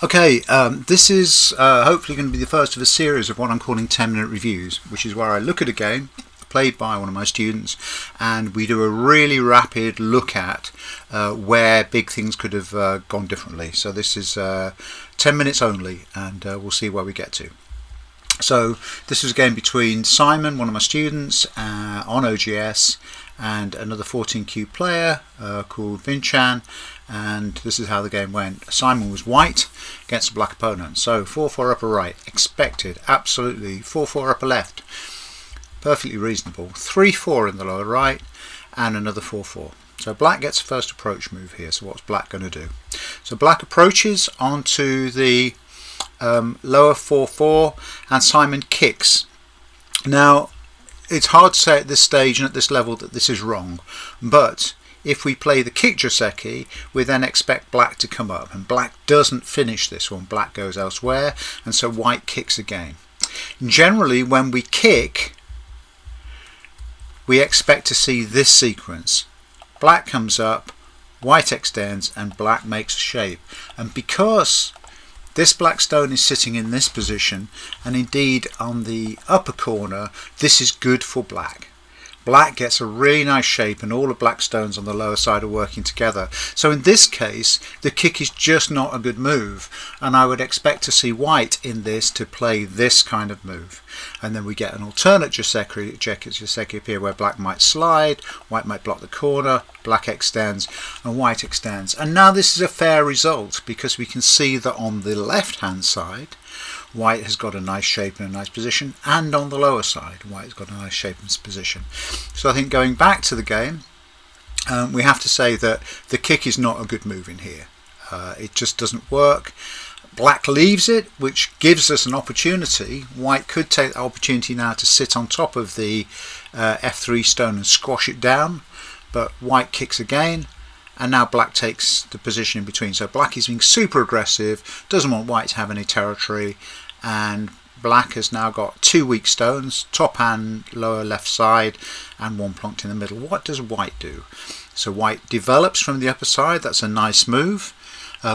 Okay, this is hopefully going to be the first of a series of what I'm calling 10-minute reviews, which is where I look at a game played by one of my students and we do a really rapid look at where big things could have gone differently. So this is 10 minutes only, and we'll see where we get to. So this was a game between Simon, one of my students, on OGS, and another 14Q player called Vinchan, and this is how the game went. Simon was white against a black opponent, so 4-4 upper right, expected, absolutely. 4-4 upper left, perfectly reasonable. 3-4 in the lower right, and another 4-4. So black gets a first approach move here. So what's black going to do? So black approaches onto the lower 4-4, and Simon kicks. Now it's hard to say at this stage and at this level that this is wrong, but if we play the kick Joseki, we then expect black to come up, and black doesn't finish this one. Black goes elsewhere, and so white kicks again. Generally when we kick, we expect to see this sequence. Black comes up, white extends, and black makes a shape. And because this black stone is sitting in this position, and indeed on the upper corner, this is good for black. Black gets a really nice shape, and all the black stones on the lower side are working together. So in this case, the kick is just not a good move, and I would expect to see white in this to play this kind of move. And then we get an alternate Joseki appear where black might slide, white might block the corner, black extends, and white extends. And now this is a fair result, because we can see that on the left hand side, white has got a nice shape and a nice position, and on the lower side white has got a nice shape and position. So I think going back to the game, we have to say that the kick is not a good move in here. It just doesn't work. Black leaves it, which gives us an opportunity. White could take the opportunity now to sit on top of the F3 stone and squash it down, but white kicks again, and now black takes the position in between. So black is being super aggressive, doesn't want white to have any territory, and black has now got two weak stones, top and lower left side, and one plonked in the middle. What does white do? So white develops from the upper side. That's a nice move,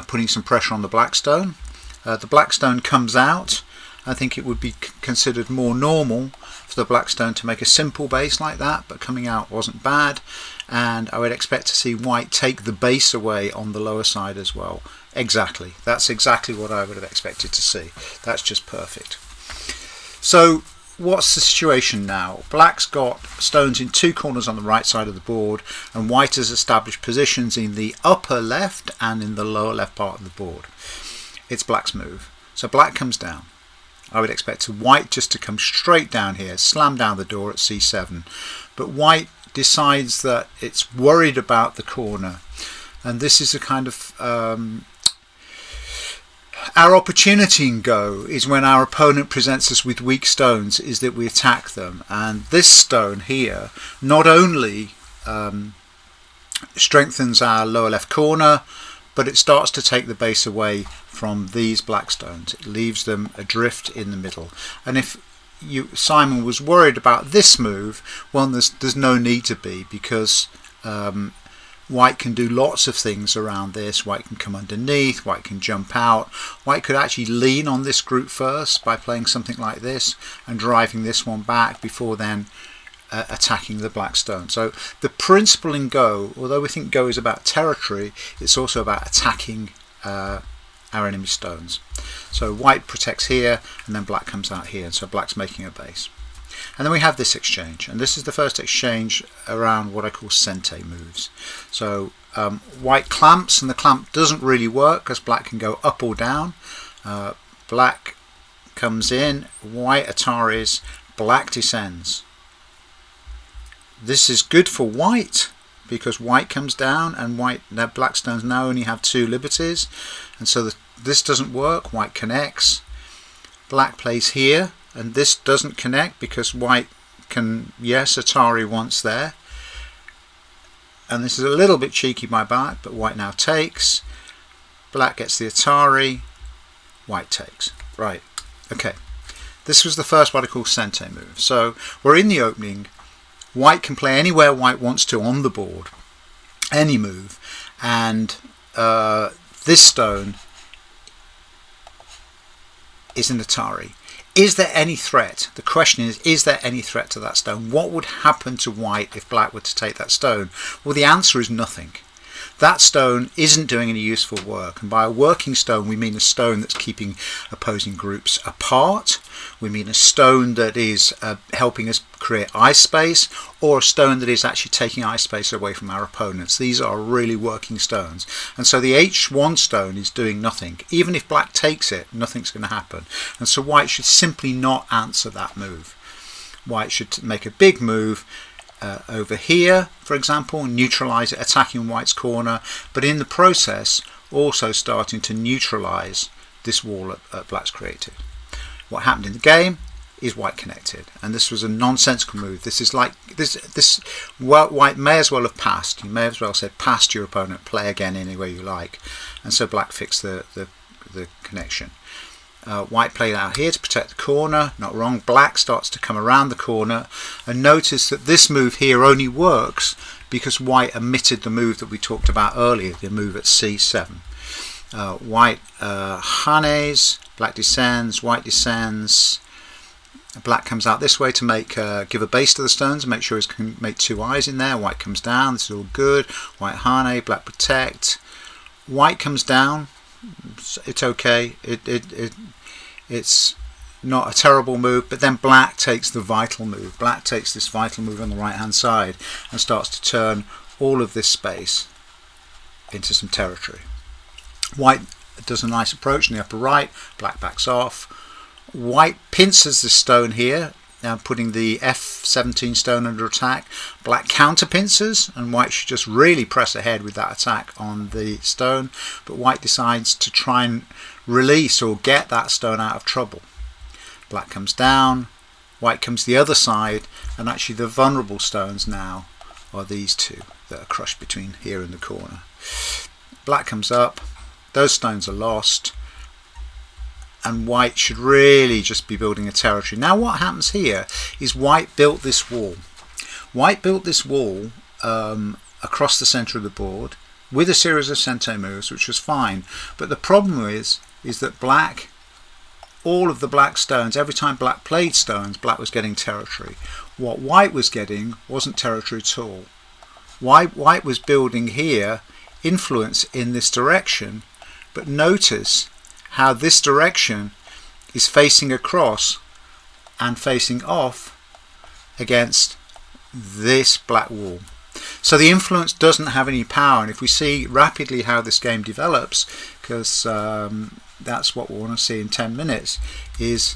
putting some pressure on the black stone. The black stone comes out. I think it would be considered more normal for the black stone to make a simple base like that, but coming out wasn't bad, and I would expect to see white take the base away on the lower side as well. Exactly, that's exactly what I would have expected to see. That's just perfect. So what's the situation now? Black's got stones in two corners on the right side of the board, and white has established positions in the upper left and in the lower left part of the board. It's black's move. So black comes down. I would expect white just to come straight down here, slam down the door at c7. But white decides that it's worried about the corner. And this is a kind of... our opportunity in Go is when our opponent presents us with weak stones, is that we attack them. And this stone here not only strengthens our lower left corner, but it starts to take the base away from these black stones. It leaves them adrift in the middle. And if Simon was worried about this move, well, there's no need to be, because white can do lots of things around this. White can come underneath, white can jump out. White could actually lean on this group first by playing something like this and driving this one back before then attacking the black stone. So the principle in Go, although we think Go is about territory, it's also about attacking our enemy stones. So white protects here, and then black comes out here, and so black's making a base. And then we have this exchange, and this is the first exchange around what I call Sente moves. So white clamps, and the clamp doesn't really work because black can go up or down. Black comes in, white Ataris, black descends. This is good for white because white comes down, and their black stones now only have two liberties, and so this doesn't work. White connects, black plays here, and this doesn't connect because white can, yes, Atari once there, and this is a little bit cheeky by black, but white now takes, black gets the Atari, white takes. Right, okay, this was the first what I call Sente move. So we're in the opening. White can play anywhere white wants to on the board, any move, and this stone is an Atari. Is there any threat? The question is there any threat to that stone? What would happen to white if black were to take that stone? Well, the answer is nothing. That stone isn't doing any useful work, and by a working stone we mean a stone that's keeping opposing groups apart. We mean a stone that is helping us create ice space, or a stone that is actually taking ice space away from our opponents. These are really working stones, and so the H1 stone is doing nothing. Even if black takes it, nothing's going to happen, and so white should simply not answer that move. White should make a big move over here, for example, neutralize it, attacking white's corner, but in the process also starting to neutralize this wall that black's created. What happened in the game is white connected, and this was a nonsensical move. This is like white may as well have passed. You may as well said pass to your opponent, play again any way you like, and so black fixed the connection. White played out here to protect the corner, not wrong. Black starts to come around the corner, and notice that this move here only works because white omitted the move that we talked about earlier, the move at C7. White hanes, black descends, white descends. Black comes out this way to make give a base to the stones and make sure he can make two eyes in there. White comes down, this is all good. White hane, black protect. White comes down. It's okay. It's not a terrible move, but then black takes the vital move. Black takes this vital move on the right hand side and starts to turn all of this space into some territory. White does a nice approach in the upper right. Black backs off. White pincers this stone here, now putting the F17 stone under attack. Black counter pincers, and white should just really press ahead with that attack on the stone, but white decides to try and release or get that stone out of trouble. Black comes down, white comes the other side, and actually the vulnerable stones now are these two that are crushed between here and the corner. Black comes up, those stones are lost, and white should really just be building a territory. Now what happens here is white built this wall. White built this wall across the centre of the board with a series of Sente moves, which was fine. But the problem is that black, all of the black stones, every time black played stones, black was getting territory. What white was getting wasn't territory at all. White was building here influence in this direction, but notice how this direction is facing across and facing off against this black wall. So the influence doesn't have any power, and if we see rapidly how this game develops, because that's what we want to see in 10 minutes, is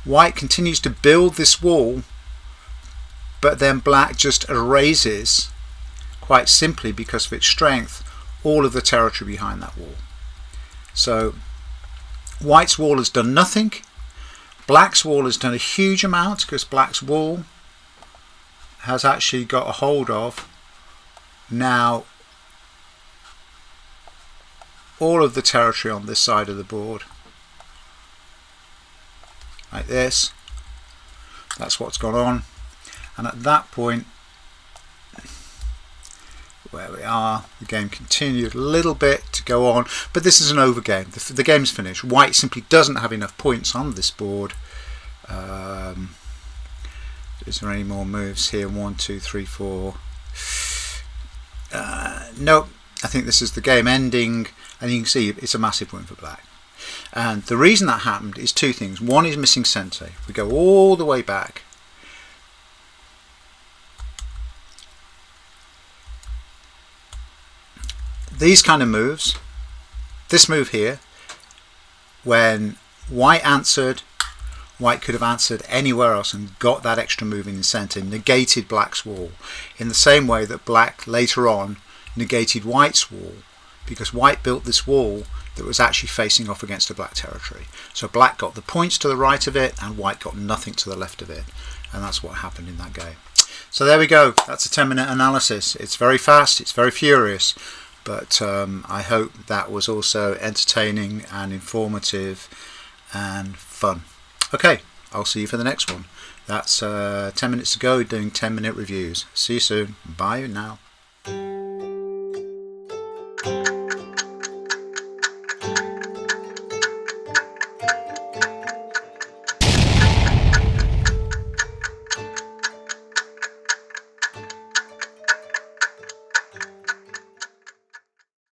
white continues to build this wall, but then black just erases, quite simply because of its strength, all of the territory behind that wall. So white's wall has done nothing. Black's wall has done a huge amount, because black's wall has actually got a hold of now all of the territory on this side of the board, like this. That's what's gone on, and at that point where we are, the game continued a little bit to go on, but this is an over game. The game's finished. White simply doesn't have enough points on this board. Is there any more moves here? 1, 2, 3, 4. Nope. I think this is the game ending, and you can see it's a massive win for black. And the reason that happened is two things. One is missing Sente. We go all the way back. These kind of moves, this move here, when white answered, white could have answered anywhere else and got that extra move in Sente, negated black's wall, in the same way that black later on negated white's wall, because white built this wall that was actually facing off against a black territory. So black got the points to the right of it and white got nothing to the left of it, and that's what happened in that game. So there we go, that's a 10-minute analysis. It's very fast, it's very furious, but I hope that was also entertaining and informative and fun. Okay, I'll see you for the next one. That's 10 minutes to go, doing 10-minute reviews. See you soon. Bye now.